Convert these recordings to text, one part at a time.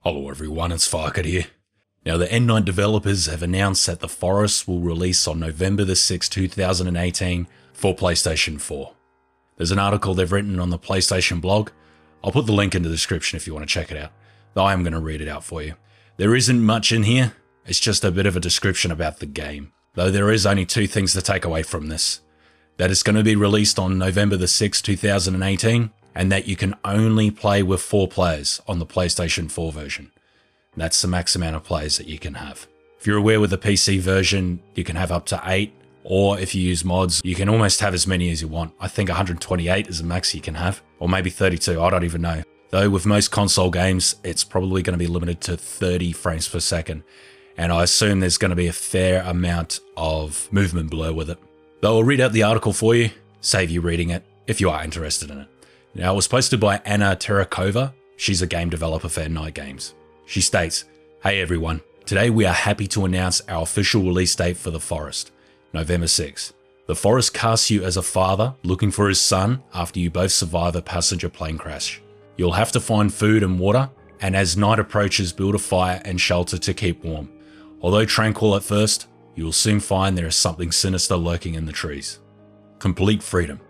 Hello everyone, it's Farkit here. Now the N9 developers have announced that The Forest will release on November the 6th, 2018 for PlayStation 4. There's an article they've written on the PlayStation blog. I'll put the link in the description if you want to check it out, though I am going to read it out for you. There isn't much in here, it's just a bit of a description about the game, though there is only two things to take away from this. That it's going to be released on November the 6th, 2018, and that you can only play with 4 players on the PlayStation 4 version. That's the max amount of players that you can have. If you're aware with the PC version, you can have up to 8, or if you use mods, you can almost have as many as you want. I think 128 is the max you can have, or maybe 32, I don't even know. Though with most console games, it's probably going to be limited to 30 frames per second, and I assume there's going to be a fair amount of movement blur with it. Though I'll read out the article for you, save you reading it, if you are interested in it. Now, it was posted by Anna Terakova. She's a game developer for N9 Games. She states, "Hey everyone, today we are happy to announce our official release date for The Forest, November 6th. The Forest casts you as a father looking for his son after you both survive a passenger plane crash. You'll have to find food and water, and as night approaches, build a fire and shelter to keep warm. Although tranquil at first, you will soon find there is something sinister lurking in the trees. Complete freedom.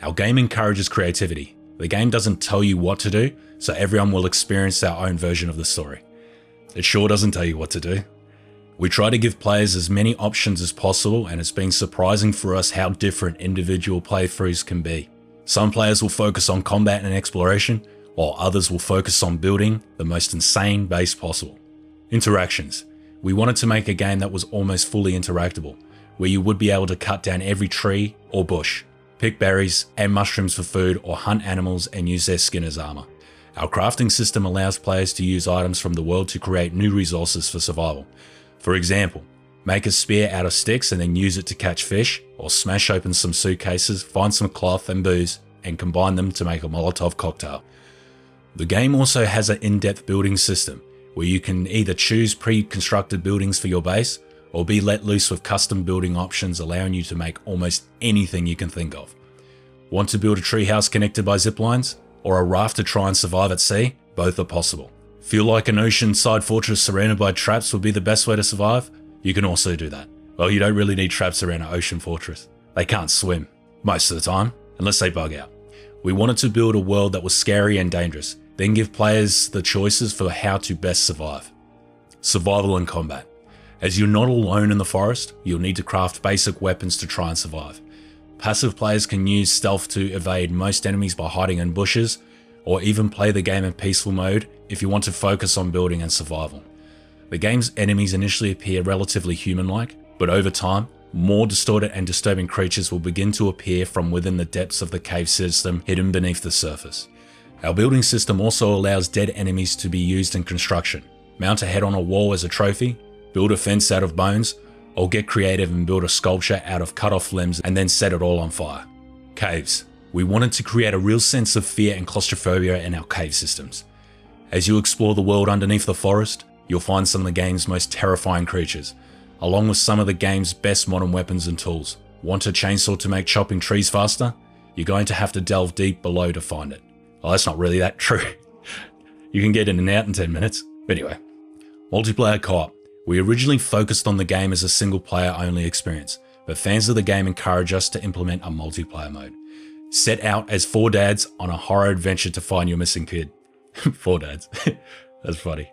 Our game encourages creativity. The game doesn't tell you what to do, so everyone will experience their own version of the story. It sure doesn't tell you what to do. We try to give players as many options as possible, and it's been surprising for us how different individual playthroughs can be. Some players will focus on combat and exploration, while others will focus on building the most insane base possible. Interactions. We wanted to make a game that was almost fully interactable, where you would be able to cut down every tree or bush, pick berries and mushrooms for food, or hunt animals and use their skin as armor. Our crafting system allows players to use items from the world to create new resources for survival. For example, make a spear out of sticks and then use it to catch fish, or smash open some suitcases, find some cloth and booze, and combine them to make a Molotov cocktail. The game also has an in-depth building system, where you can either choose pre-constructed buildings for your base, or be let loose with custom building options allowing you to make almost anything you can think of. Want to build a treehouse connected by zip lines? Or a raft to try and survive at sea? Both are possible. Feel like an ocean-side fortress surrounded by traps would be the best way to survive? You can also do that. Well, you don't really need traps around an ocean fortress. They can't swim, most of the time, unless they bug out. We wanted to build a world that was scary and dangerous, then give players the choices for how to best survive. Survival and combat. As you're not alone in the forest, you'll need to craft basic weapons to try and survive. Passive players can use stealth to evade most enemies by hiding in bushes, or even play the game in peaceful mode if you want to focus on building and survival. The game's enemies initially appear relatively human-like, but over time, more distorted and disturbing creatures will begin to appear from within the depths of the cave system hidden beneath the surface. Our building system also allows dead enemies to be used in construction. Mount a head on a wall as a trophy, build a fence out of bones, or get creative and build a sculpture out of cut-off limbs and then set it all on fire. Caves. We wanted to create a real sense of fear and claustrophobia in our cave systems. As you explore the world underneath the forest, you'll find some of the game's most terrifying creatures, along with some of the game's best modern weapons and tools. Want a chainsaw to make chopping trees faster? You're going to have to delve deep below to find it. Well, that's not really that true. You can get in and out in 10 minutes. Anyway, multiplayer co-op. We originally focused on the game as a single player only experience, but fans of the game encourage us to implement a multiplayer mode. Set out as 4 dads on a horror adventure to find your missing kid. 4 dads. That's funny.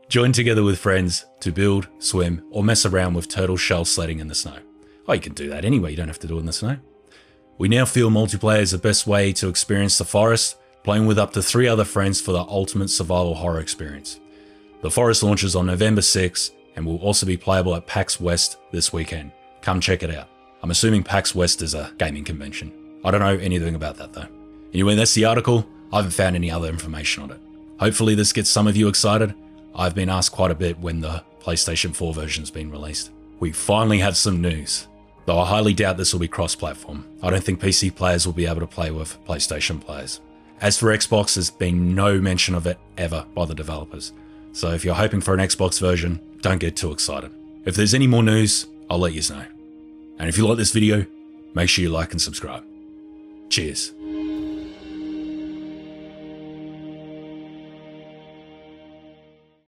Join together with friends to build, swim, or mess around with turtle shell sledding in the snow. Oh, you can do that anyway, you don't have to do it in the snow. We now feel multiplayer is the best way to experience the forest, playing with up to 3 other friends for the ultimate survival horror experience. The Forest launches on November 6th, and will also be playable at PAX West this weekend. Come check it out. I'm assuming PAX West is a gaming convention. I don't know anything about that though. Anyway, that's the article. I haven't found any other information on it. Hopefully this gets some of you excited. I've been asked quite a bit when the PlayStation 4 version's been released. We finally have some news, though I highly doubt this will be cross-platform. I don't think PC players will be able to play with PlayStation players. As for Xbox, there's been no mention of it ever by the developers. So if you're hoping for an Xbox version, don't get too excited. If there's any more news, I'll let you know. And if you like this video, make sure you like and subscribe. Cheers.